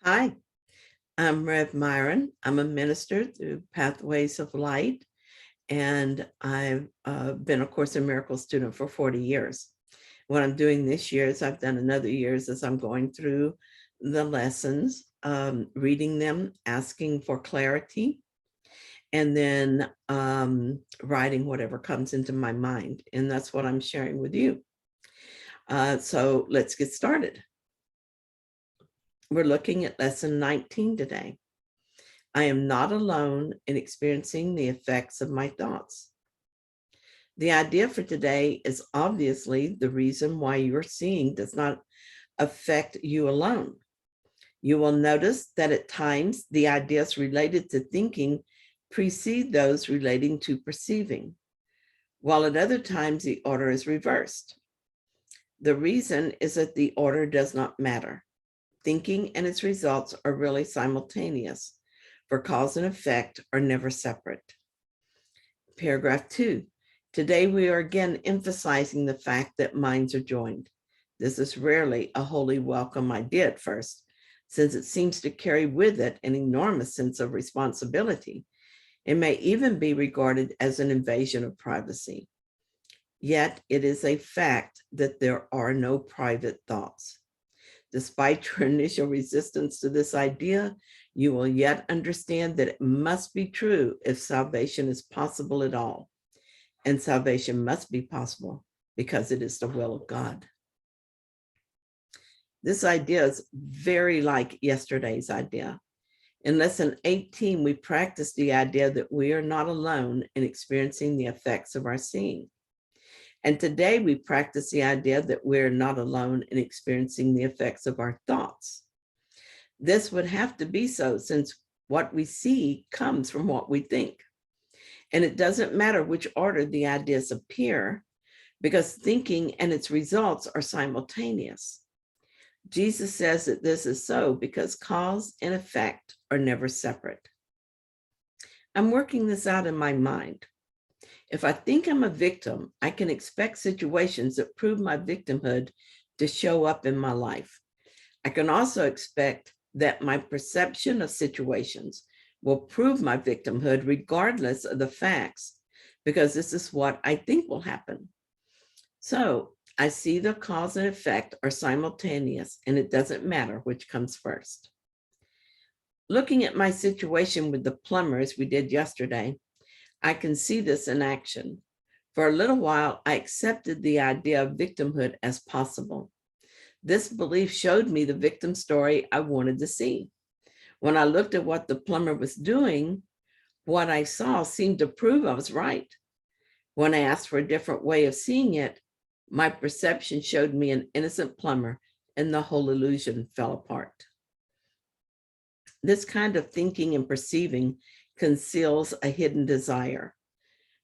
Hi, I'm Rev Myron. I'm a minister through Pathways of Light, and I've been a Course in Miracles student for 40 years. What I'm doing this year is I've done another years as I'm going through the lessons, reading them, asking for clarity, and then writing whatever comes into my mind. And that's what I'm sharing with you. So let's get started. We're looking at lesson 19 today. I am not alone in experiencing the effects of my thoughts. The idea for today is obviously the reason why you're seeing does not affect you alone. You will notice that at times the ideas related to thinking precede those relating to perceiving, while at other times the order is reversed. The reason is that the order does not matter. Thinking and its results are really simultaneous, for cause and effect are never separate. Paragraph 2. Today we are again emphasizing the fact that minds are joined. This is rarely a wholly welcome idea at first, since it seems to carry with it an enormous sense of responsibility. It may even be regarded as an invasion of privacy. Yet it is a fact that there are no private thoughts. Despite your initial resistance to this idea, you will yet understand that it must be true if salvation is possible at all. And salvation must be possible because it is the will of God. This idea is very like yesterday's idea. In lesson 18, we practiced the idea that we are not alone in experiencing the effects of our seeing. And today we practice the idea that we're not alone in experiencing the effects of our thoughts. This would have to be so since what we see comes from what we think. And it doesn't matter which order the ideas appear, because thinking and its results are simultaneous. Jesus says that this is so because cause and effect are never separate. I'm working this out in my mind. If I think I'm a victim, I can expect situations that prove my victimhood to show up in my life. I can also expect that my perception of situations will prove my victimhood regardless of the facts, because this is what I think will happen. So I see the cause and effect are simultaneous, and it doesn't matter which comes first. Looking at my situation with the plumbers we did yesterday, I can see this in action. For a little while, I accepted the idea of victimhood as possible. This belief showed me the victim story I wanted to see. When I looked at what the plumber was doing, what I saw seemed to prove I was right. When I asked for a different way of seeing it, my perception showed me an innocent plumber, and the whole illusion fell apart. This kind of thinking and perceiving conceals a hidden desire.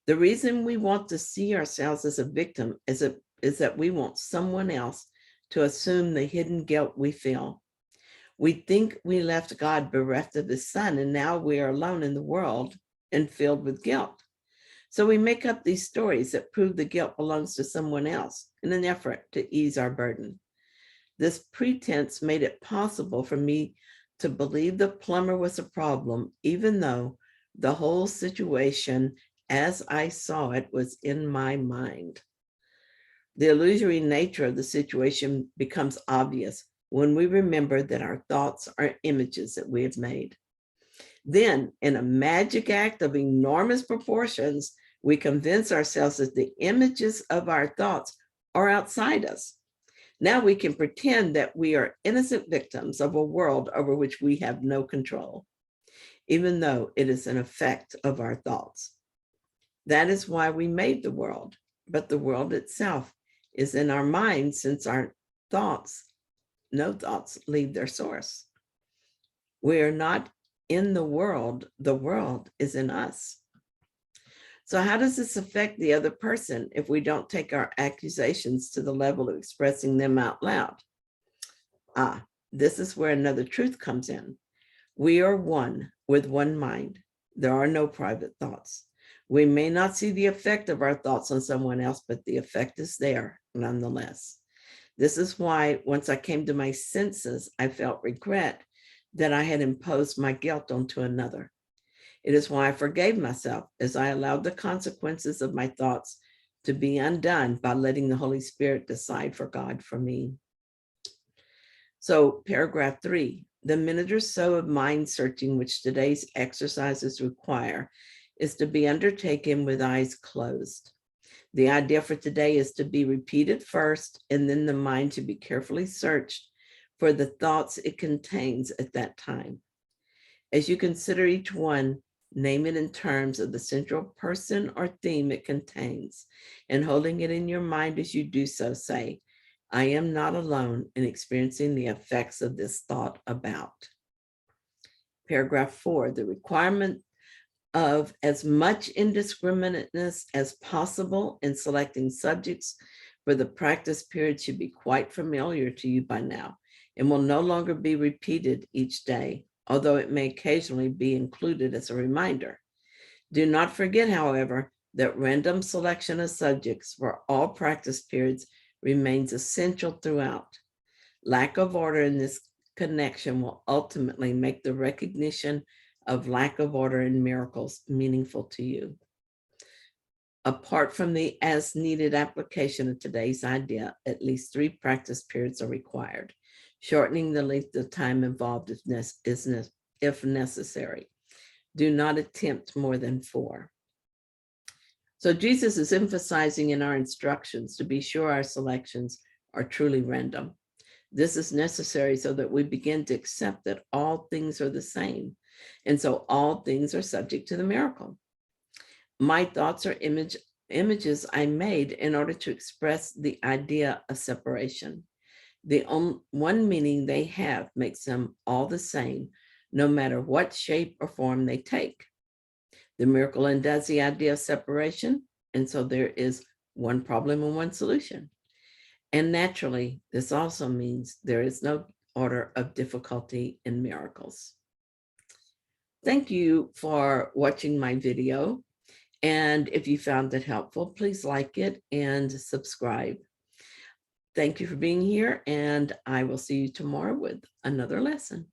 The reason we want to see ourselves as a victim is that we want someone else to assume the hidden guilt we feel. We think we left God bereft of his son, and now we are alone in the world and filled with guilt. So we make up these stories that prove the guilt belongs to someone else in an effort to ease our burden. This pretense made it possible for me to believe the plumber was a problem, even though the whole situation as I saw it was in my mind. The illusory nature of the situation becomes obvious when we remember that our thoughts are images that we have made. Then, in a magic act of enormous proportions, we convince ourselves that the images of our thoughts are outside us. Now we can pretend that we are innocent victims of a world over which we have no control, even though it is an effect of our thoughts. That is why we made the world, but the world itself is in our minds, since our thoughts, no thoughts leave their source. We are not in the world is in us. So how does this affect the other person if we don't take our accusations to the level of expressing them out loud? This is where another truth comes in. We are one with one mind. There are no private thoughts. We may not see the effect of our thoughts on someone else, but the effect is there nonetheless. This is why once I came to my senses, I felt regret that I had imposed my guilt onto another. It is why I forgave myself, as I allowed the consequences of my thoughts to be undone by letting the Holy Spirit decide for God for me. So paragraph 3, the minute or so of mind searching which today's exercises require is to be undertaken with eyes closed. The idea for today is to be repeated first, and then the mind to be carefully searched for the thoughts it contains at that time. As you consider each one, name it in terms of the central person or theme it contains, and holding it in your mind as you do so, say, I am not alone in experiencing the effects of this thought about. Paragraph 4, the requirement of as much indiscriminateness as possible in selecting subjects for the practice period should be quite familiar to you by now and will no longer be repeated each day, although it may occasionally be included as a reminder. Do not forget, however, that random selection of subjects for all practice periods remains essential throughout. Lack of order in this connection will ultimately make the recognition of lack of order in miracles meaningful to you. Apart from the as-needed application of today's idea, at least 3 practice periods are required, shortening the length of time involved if necessary. Do not attempt more than 4. So Jesus is emphasizing in our instructions to be sure our selections are truly random. This is necessary so that we begin to accept that all things are the same, and so all things are subject to the miracle. My thoughts are images I made in order to express the idea of separation. The one meaning they have makes them all the same, no matter what shape or form they take. The miracle undoes the idea of separation, and so there is one problem and one solution. And naturally, this also means there is no order of difficulty in miracles. Thank you for watching my video. And if you found it helpful, please like it and subscribe. Thank you for being here, and I will see you tomorrow with another lesson.